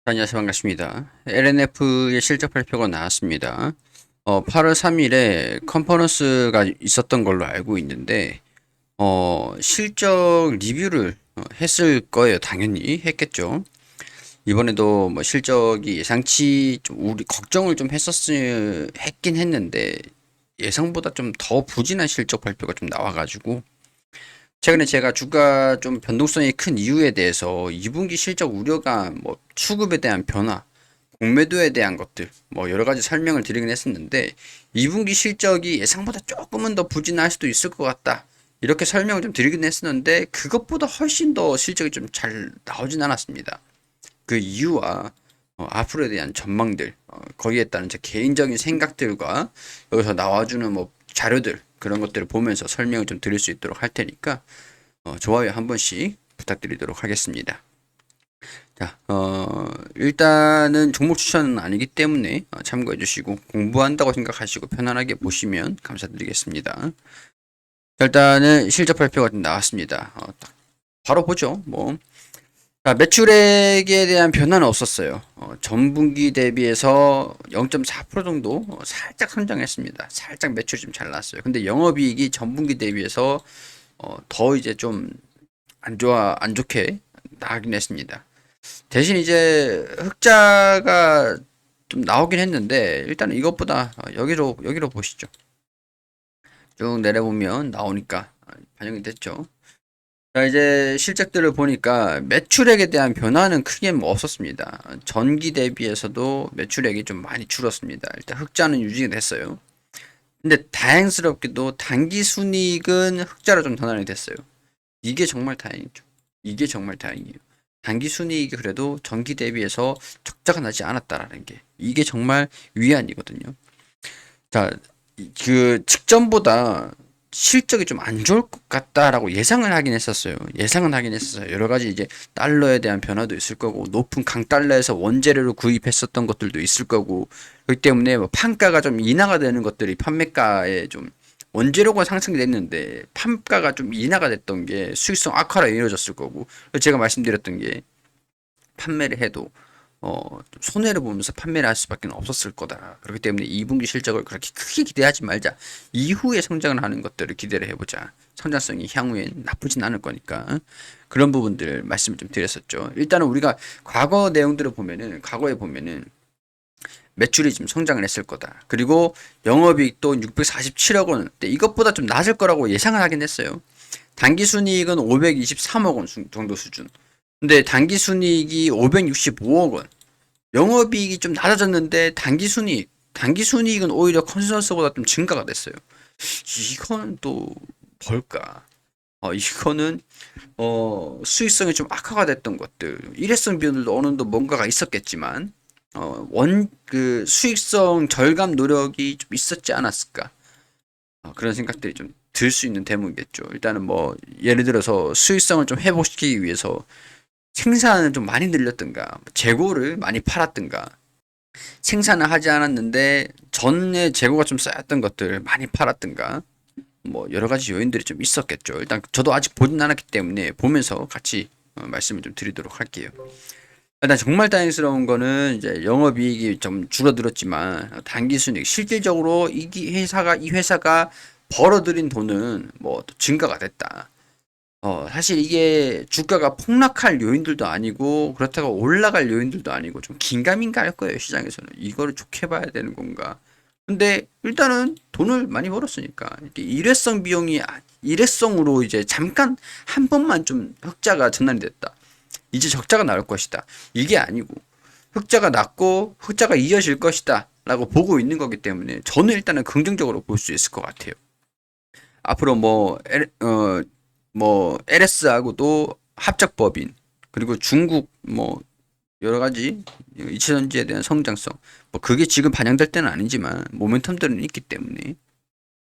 안녕하세요. 반갑습니다. LNF의 실적 발표가 나왔습니다. 8월 3일에 컨퍼런스가 있었던 걸로 알고 있는데, 실적 리뷰를 했을 거예요. 당연히 했겠죠. 이번에도 뭐 실적이 예상치 좀 우리 걱정을 좀 했긴 했는데, 예상보다 좀 더 부진한 실적 발표가 좀 나와가지고, 최근에 제가 주가 좀 변동성이 큰 이유에 대해서 2분기 실적 우려가 뭐 수급에 대한 변화, 공매도에 대한 것들 뭐 여러 가지 설명을 드리긴 했었는데 2분기 실적이 예상보다 조금은 더 부진할 수도 있을 것 같다. 이렇게 설명을 좀 드리긴 했었는데 그것보다 훨씬 더 실적이 좀 잘 나오진 않았습니다. 그 이유와 앞으로에 대한 전망들, 거기에 따른 제 개인적인 생각들과 여기서 나와주는 뭐 자료들 그런 것들을 보면서 설명을 좀 드릴 수 있도록 할 테니까 좋아요 한 번씩 부탁드리도록 하겠습니다. 자, 일단은 종목 추천은 아니기 때문에 참고해 주시고 공부한다고 생각하시고 편안하게 보시면 감사드리겠습니다. 일단은 실적 발표가 좀 나왔습니다. 바로 보죠. 자, 매출액에 대한 변화는 없었어요. 전분기 대비해서 0.4% 정도 살짝 성장했습니다. 살짝 매출이 좀 잘 나왔어요. 근데 영업이익이 전분기 대비해서 더 이제 좀 안 좋게 나가긴 했습니다. 대신 이제 흑자가 좀 나오긴 했는데 일단은 이것보다 여기로 보시죠. 쭉 내려보면 나오니까 반영이 됐죠. 자, 이제 실적들을 보니까 매출액에 대한 변화는 크게 뭐 없었습니다. 전기 대비해서도 매출액이 좀 많이 줄었습니다. 일단 흑자는 유지가 됐어요. 근데 다행스럽게도 당기 순이익은 흑자로 좀 전환이 됐어요. 이게 정말 다행이죠. 이게 정말 다행이에요. 단기 순이익이 그래도 전기 대비해서 적자가 나지 않았다라는 게 이게 정말 위안이거든요. 자, 그 직전보다 실적이 좀 안 좋을 것 같다라고 예상을 하긴 했었어요. 예상은 하긴 했었어요. 여러 가지 이제 달러에 대한 변화도 있을 거고 높은 강달러에서 원재료를 구입했었던 것들도 있을 거고 그렇기 때문에 뭐 판가가 좀 인하가 되는 것들이 판매가에 좀 원재료가 상승이 됐는데 판가가 좀 인하가 됐던 게 수익성 악화로 이어졌을 거고 제가 말씀드렸던 게 판매를 해도 좀 손해를 보면서 판매를 할 수밖에 없었을 거다. 그렇기 때문에 2분기 실적을 그렇게 크게 기대하지 말자. 이후에 성장을 하는 것들을 기대를 해보자. 성장성이 향후엔 나쁘진 않을 거니까 그런 부분들 말씀을 좀 드렸었죠. 일단은 우리가 과거에 보면은 매출이 좀 성장을 했을 거다. 그리고 영업이익도 647억 원. 이것보다 좀 낮을 거라고 예상을 하긴 했어요. 당기순이익은 523억 원 정도 수준. 근데 당기순이익이 565억 원. 영업이익이 좀 낮아졌는데 단기순이익은 오히려 컨센서스보다 좀 증가가 됐어요. 이건 또 뭘까? 이거는 수익성이 좀 악화가 됐던 것들, 일회성 비용들도 어느 정도 뭔가가 있었겠지만 그 수익성 절감 노력이 좀 있었지 않았을까? 그런 생각들이 좀 들 수 있는 대목이겠죠. 일단은 뭐 예를 들어서 수익성을 좀 회복시키기 위해서 생산을 좀 많이 늘렸든가, 재고를 많이 팔았든가, 생산을 하지 않았는데 전에 재고가 좀 쌓였던 것들을 많이 팔았든가, 뭐 여러 가지 요인들이 좀 있었겠죠. 일단 저도 아직 보진 않았기 때문에 보면서 같이 말씀을 좀 드리도록 할게요. 일단 정말 다행스러운 거는 이제 영업이익이 좀 줄어들었지만 단기순이익 실질적으로 이 회사가 벌어들인 돈은 뭐 증가가 됐다. 사실 이게 주가가 폭락할 요인들도 아니고 그렇다고 올라갈 요인들도 아니고 좀 긴가민가 할 거예요, 시장에서는. 이거를 좋게 봐야 되는 건가. 근데 일단은 돈을 많이 벌었으니까 이게 일회성으로 이제 잠깐 한 번만 좀 흑자가 전환이 됐다. 이제 적자가 나올 것이다. 이게 아니고 흑자가 났고 흑자가 이어질 것이다. 라고 보고 있는 거기 때문에 저는 일단은 긍정적으로 볼 수 있을 것 같아요. 앞으로 뭐 LS하고도 합작법인 그리고 중국 뭐 여러 가지 이차전지에 대한 성장성 뭐 그게 지금 반영될 때는 아니지만 모멘텀들은 있기 때문에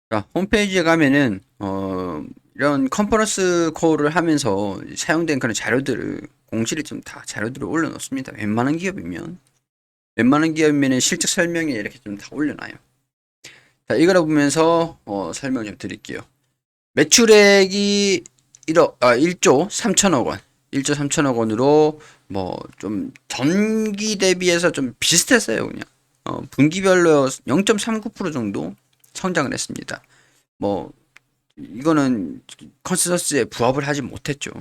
자, 홈페이지에 가면은 이런 컨퍼런스 콜을 하면서 사용된 그런 자료들을 공실이 좀 다 자료들을 올려놓습니다. 웬만한 기업이면 실적 설명에 이렇게 좀 다 올려놔요. 자, 이거를 보면서 설명 좀 드릴게요. 매출액이 1조 3천억 원. 1조 3천억 원으로 뭐 좀 전기 대비해서 좀 비슷했어요. 그냥 분기별로 0.39% 정도 성장을 했습니다. 뭐 이거는 컨센서스에 부합을 하지 못했죠.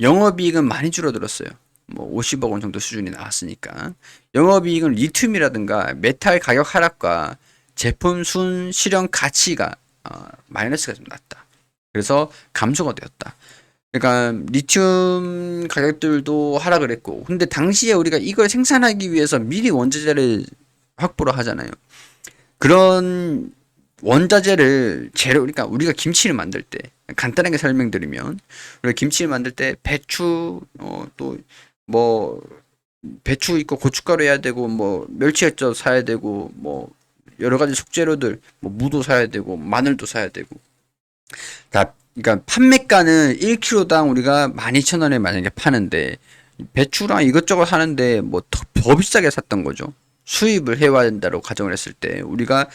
영업이익은 많이 줄어들었어요. 뭐 50억 원 정도 수준이 나왔으니까. 영업이익은 리튬이라든가 메탈 가격 하락과 제품 순 실현 가치가 마이너스가 좀 났다. 그래서 감소가 되었다. 그러니까 리튬 가격들도 하락을 했고, 근데 당시에 우리가 이걸 생산하기 위해서 미리 원자재를 확보를 하잖아요. 그런 원자재를 재료, 그러니까 우리가 김치를 만들 때 간단하게 설명드리면 우리가 김치를 만들 때 배추 또 뭐 배추 있고 고춧가루 해야 되고 뭐 멸치액젓 사야 되고 뭐 여러 가지 속재료들 뭐 무도 사야 되고 마늘도 사야 되고 다 그러니까 판매가는 1kg당 우리가 12,000원에 만약에 파는데 배추랑 이것저것 하는데 뭐 더 비싸게 샀던 거죠. 수입을 해와야 된다고 가정을 했을 때 우리가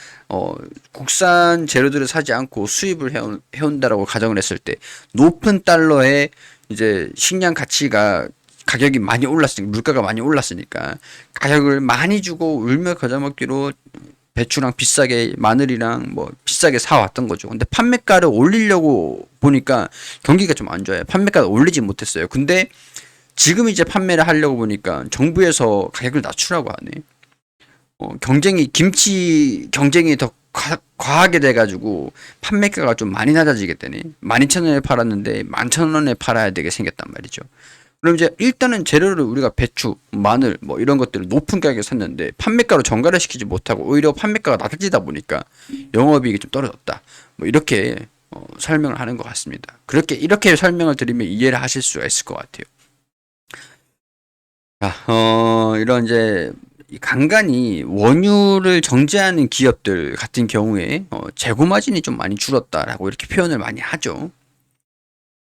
국산 재료들을 사지 않고 수입을 해온다라고 가정을 했을 때 높은 달러의 이제 식량 가치가 가격이 많이 올랐으니까 물가가 많이 올랐으니까 가격을 많이 주고 울며 겨자 먹기로 배추랑 비싸게 마늘이랑 뭐 비싸게 사왔던 거죠. 근데 판매가를 올리려고 보니까 경기가 좀 안 좋아요. 판매가를 올리지 못했어요. 근데 지금 이제 판매를 하려고 보니까 정부에서 가격을 낮추라고 하네. 경쟁이 김치 경쟁이 더 과하게 돼가지고 판매가가 좀 많이 낮아지게 되네. 12,000원에 팔았는데 11,000원에 팔아야 되게 생겼단 말이죠. 그럼 이제 일단은 재료를 우리가 배추, 마늘 뭐 이런 것들을 높은 가격에 샀는데 판매가로 전가를 시키지 못하고 오히려 판매가가 낮아지다 보니까 영업이익이 좀 떨어졌다. 뭐 이렇게 설명을 하는 것 같습니다. 그렇게 이렇게 설명을 드리면 이해를 하실 수가 있을 것 같아요. 자, 이런 이제 간간이 원유를 정제하는 기업들 같은 경우에 재고 마진이 좀 많이 줄었다라고 이렇게 표현을 많이 하죠.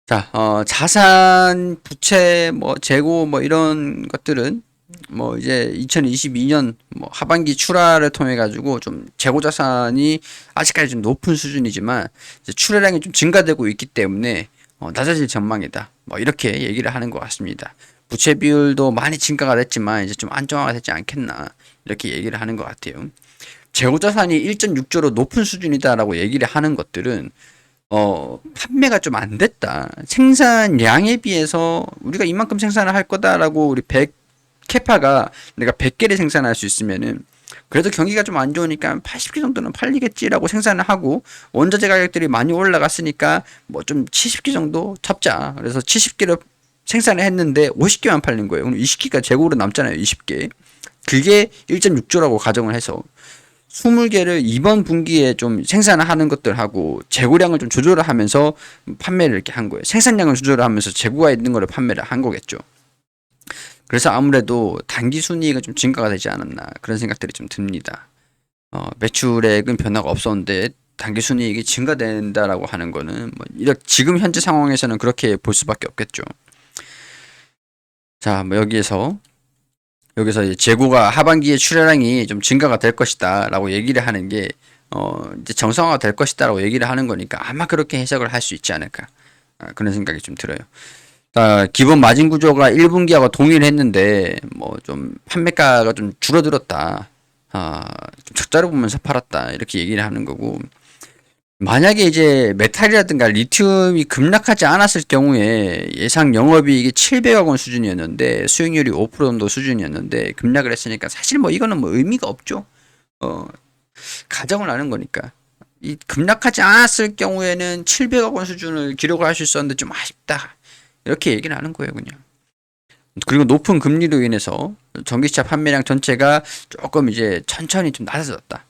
자, 자산, 부채, 뭐 재고 뭐 이런 것들은 뭐 이제 2022년 뭐 하반기 출하를 통해 가지고 좀 재고 자산이 아직까지 좀 높은 수준이지만 이제 출하량이 좀 증가되고 있기 때문에 낮아질 전망이다. 뭐 이렇게 얘기를 하는 것 같습니다. 부채 비율도 많이 증가가 됐지만 이제 좀 안정화가 되지 않겠나 이렇게 얘기를 하는 것 같아요. 재고 자산이 1.6조로 높은 수준이다라고 얘기를 하는 것들은 판매가 좀 안 됐다. 생산량에 비해서 우리가 이만큼 생산을 할 거다라고 우리 100 캐파가 내가 100개를 생산할 수 있으면은 그래도 경기가 좀 안 좋으니까 80개 정도는 팔리겠지라고 생산을 하고 원자재 가격들이 많이 올라갔으니까 뭐 좀 70개 정도 잡자. 그래서 70개를 생산을 했는데 50개만 팔린 거예요. 그럼 20개가 재고로 남잖아요. 20개. 그게 1.6조라고 가정을 해서 20개를 이번 분기에 좀 생산을 하는 것들하고 재고량을 좀 조절을 하면서 판매를 이렇게 한 거예요. 생산량을 조절을 하면서 재고가 있는 거를 판매를 한 거겠죠. 그래서 아무래도 단기 순이익은 좀 증가가 되지 않았나 그런 생각들이 좀 듭니다. 매출액은 변화가 없었는데 단기 순이익이 증가된다라고 하는 거는 뭐 이렇게 지금 현재 상황에서는 그렇게 볼 수밖에 없겠죠. 자, 뭐 여기서 이제 재고가 하반기에 출하량이 좀 증가가 될 것이다라고 얘기를 하는 게 이제 정상화가 될 것이다라고 얘기를 하는 거니까 아마 그렇게 해석을 할 수 있지 않을까 그런 생각이 좀 들어요. 기본 마진 구조가 1분기하고 동일했는데 뭐 좀 판매가가 좀 줄어들었다. 좀 적자를 보면서 팔았다. 이렇게 얘기를 하는 거고 만약에 이제 메탈이라든가 리튬이 급락하지 않았을 경우에 예상 영업이익이 700억 원 수준이었는데 수익률이 5% 정도 수준이었는데 급락을 했으니까 사실 뭐 이거는 뭐 의미가 없죠. 어, 가정을 하는 거니까. 이 급락하지 않았을 경우에는 700억 원 수준을 기록을 할 수 있었는데 좀 아쉽다. 이렇게 얘기를 하는 거예요, 그냥. 그리고 높은 금리로 인해서 전기차 판매량 전체가 조금 이제 천천히 좀 낮아졌다.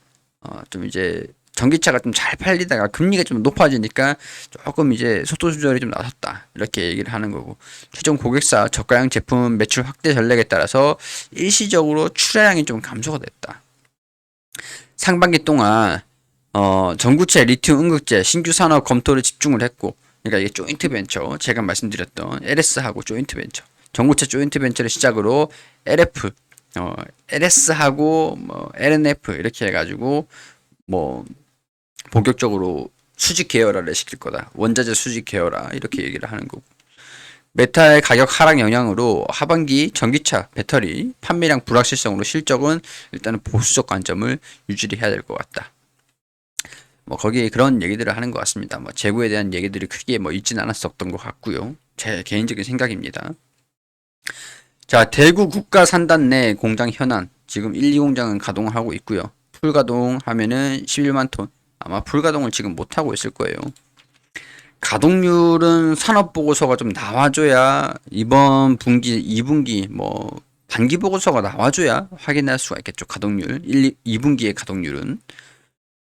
좀 이제 전기차가 좀 잘 팔리다가 금리가 좀 높아지니까 조금 이제 속도 조절이 좀 나섰다. 이렇게 얘기를 하는 거고. 최종 고객사 저가형 제품 매출 확대 전략에 따라서 일시적으로 출하량이 좀 감소가 됐다. 상반기 동안 전구체 리튬 응급제 신규 산업 검토를 집중을 했고 그러니까 이게 조인트 벤처 제가 말씀드렸던 LS하고 조인트 벤처 전구체 조인트 벤처를 시작으로 LF LS하고 뭐 LNF 이렇게 해가지고 뭐 본격적으로 수직 계열화를 시킬 거다. 원자재 수직 계열화 이렇게 얘기를 하는 거고. 메탈 가격 하락 영향으로 하반기 전기차 배터리 판매량 불확실성으로 실적은 일단은 보수적 관점을 유지를 해야 될 것 같다. 뭐 거기에 그런 얘기들을 하는 것 같습니다. 뭐 재고에 대한 얘기들이 크게 뭐 있진 않았었던 것 같고요. 제 개인적인 생각입니다. 자, 대구 국가산단 내 공장 현안 지금 1, 2공장은 가동을 하고 있고요. 풀 가동하면은 11만 톤. 아마 풀 가동을 지금 못 하고 있을 거예요. 가동률은 산업보고서가 좀 나와줘야 이번 분기, 2분기 뭐 반기 보고서가 나와줘야 확인할 수가 있겠죠. 가동률 2분기의 가동률은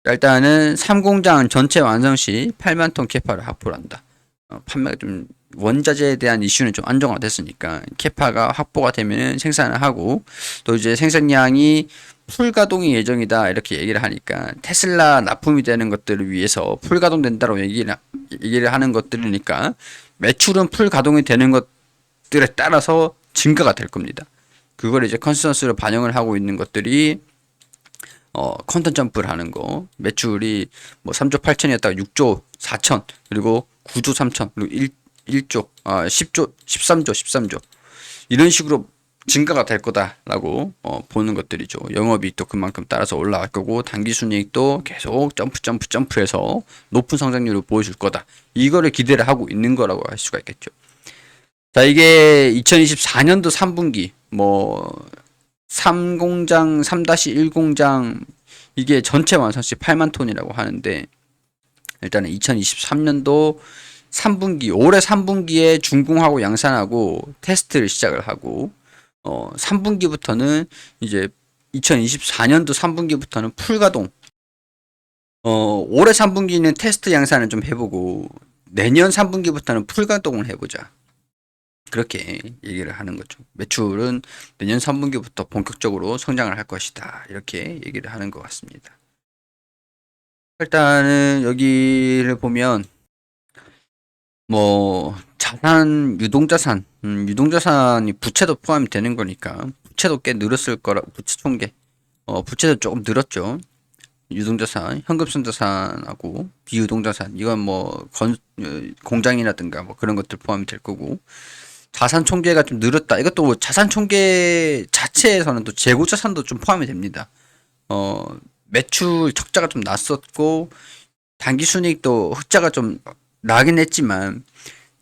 일단은 3공장 전체 완성 시 8만 톤 캐파를 확보를 한다. 판매가 좀 원자재에 대한 이슈는 좀 안정화됐으니까 캐파가 확보가 되면 생산을 하고 또 이제 생산량이 풀 가동이 예정이다 이렇게 얘기를 하니까 테슬라 납품이 되는 것들을 위해서 풀 가동된다고 얘기를 하는 것들이니까 매출은 풀 가동이 되는 것들에 따라서 증가가 될 겁니다. 그걸 이제 컨센서스로 반영을 하고 있는 것들이 컨텐 점프를 하는 거 매출이 뭐 3조 8천이었다가 6조 4천 그리고 9조 3천 그리고 1조 10조 13조 이런 식으로 증가가 될 거다라고 보는 것들이죠. 영업이익도 그만큼 따라서 올라갈 거고 당기순이익도 계속 점프해서 높은 성장률을 보여줄 거다. 이거를 기대를 하고 있는 거라고 할 수가 있겠죠. 자, 이게 2024년도 3분기 뭐 3공장 3-1공장 이게 전체 완성시 8만 톤이라고 하는데 일단은 2023년도 3분기 올해 3분기에 준공하고 양산하고 테스트를 시작을 하고 3분기부터는 이제 2024년도 3분기부터는 풀가동 올해 3분기는 테스트 양산을 좀 해보고 내년 3분기부터는 풀가동을 해보자. 그렇게 얘기를 하는 거죠. 매출은 내년 3분기부터 본격적으로 성장을 할 것이다. 이렇게 얘기를 하는 것 같습니다. 일단은 여기를 보면 뭐 자산, 유동자산이 부채도 포함이 되는 거니까 부채도 꽤 늘었을 거라 부채 총계 부채도 조금 늘었죠. 유동자산, 현금성자산하고 비유동자산 이건 뭐 공장이라든가 뭐 그런 것들 포함이 될 거고 자산 총계가 좀 늘었다. 이것도 자산 총계 자체에서는 또 재고 자산도 좀 포함이 됩니다. 매출 적자가 좀 났었고 단기 순이익도 흑자가 좀 나긴 했지만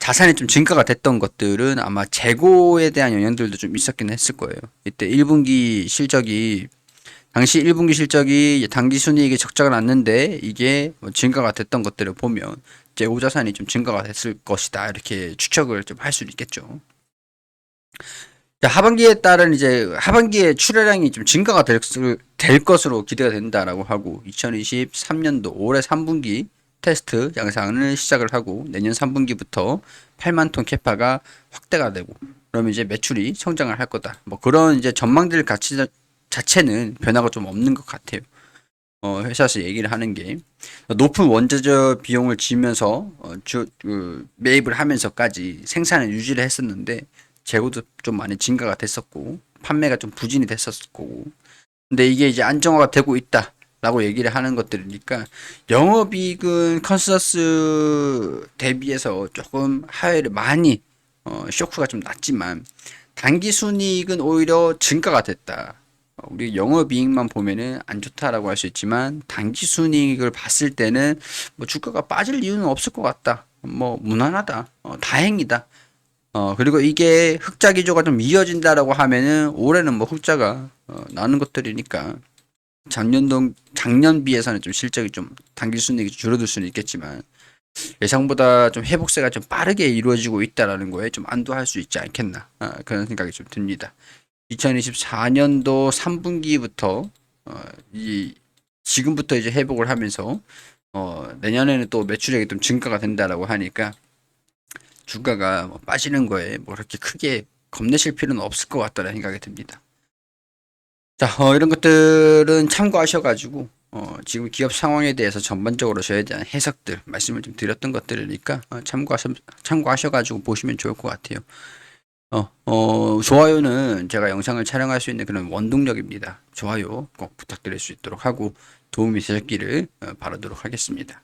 자산이 좀 증가가 됐던 것들은 아마 재고에 대한 영향들도 좀 있었긴 했을 거예요. 이때 1분기 실적이 당시 1분기 실적이 단기 순이익이 적자가 났는데 이게 뭐 증가가 됐던 것들을 보면 재고 자산이 좀 증가가 됐을 것이다. 이렇게 추측을 좀 할 수 있겠죠. 자, 하반기에 따른 이제 하반기에 출하량이 좀 증가가 될 것으로 기대가 된다라고 하고 2023년도 올해 3분기 테스트 양상을 시작을 하고 내년 3분기부터 8만 톤 캐파가 확대가 되고 그러면 이제 매출이 성장을 할 거다. 뭐 그런 이제 전망들 자체는 변화가 좀 없는 것 같아요. 회사에서 얘기를 하는 게 높은 원자재 비용을 지면서 매입을 하면서까지 생산을 유지를 했었는데 재고도 좀 많이 증가가 됐었고 판매가 좀 부진이 됐었고 근데 이게 이제 안정화가 되고 있다라고 얘기를 하는 것들이니까 영업이익은 컨센서스 대비해서 조금 하회를 많이 쇼크가 좀 났지만 단기 순이익은 오히려 증가가 됐다. 우리 영업이익만 보면은 안 좋다라고 할 수 있지만 단기 순이익을 봤을 때는 뭐 주가가 빠질 이유는 없을 것 같다. 뭐 무난하다. 다행이다. 그리고 이게 흑자 기조가 좀 이어진다라고 하면은 올해는 뭐 흑자가 나는 것들이니까 작년 비해서는 좀 실적이 좀 단기 순이익이 줄어들 수는 있겠지만 예상보다 좀 회복세가 좀 빠르게 이루어지고 있다라는 거에 좀 안도할 수 있지 않겠나 그런 생각이 좀 듭니다. 2024년도 3분기부터 지금부터 이제 회복을 하면서 내년에는 또 매출액이 좀 증가가 된다라고 하니까 주가가 뭐 빠지는 거에 뭐 그렇게 크게 겁내실 필요는 없을 것 같다는 생각이 듭니다. 자, 이런 것들은 참고하셔가지고 지금 기업 상황에 대해서 전반적으로 저에 대한 해석들 말씀을 좀 드렸던 것들이니까 참고하셔가지고 보시면 좋을 것 같아요. 좋아요는 제가 영상을 촬영할 수 있는 그런 원동력입니다. 좋아요 꼭 부탁드릴 수 있도록 하고 도움이 되셨기를 바라도록 하겠습니다.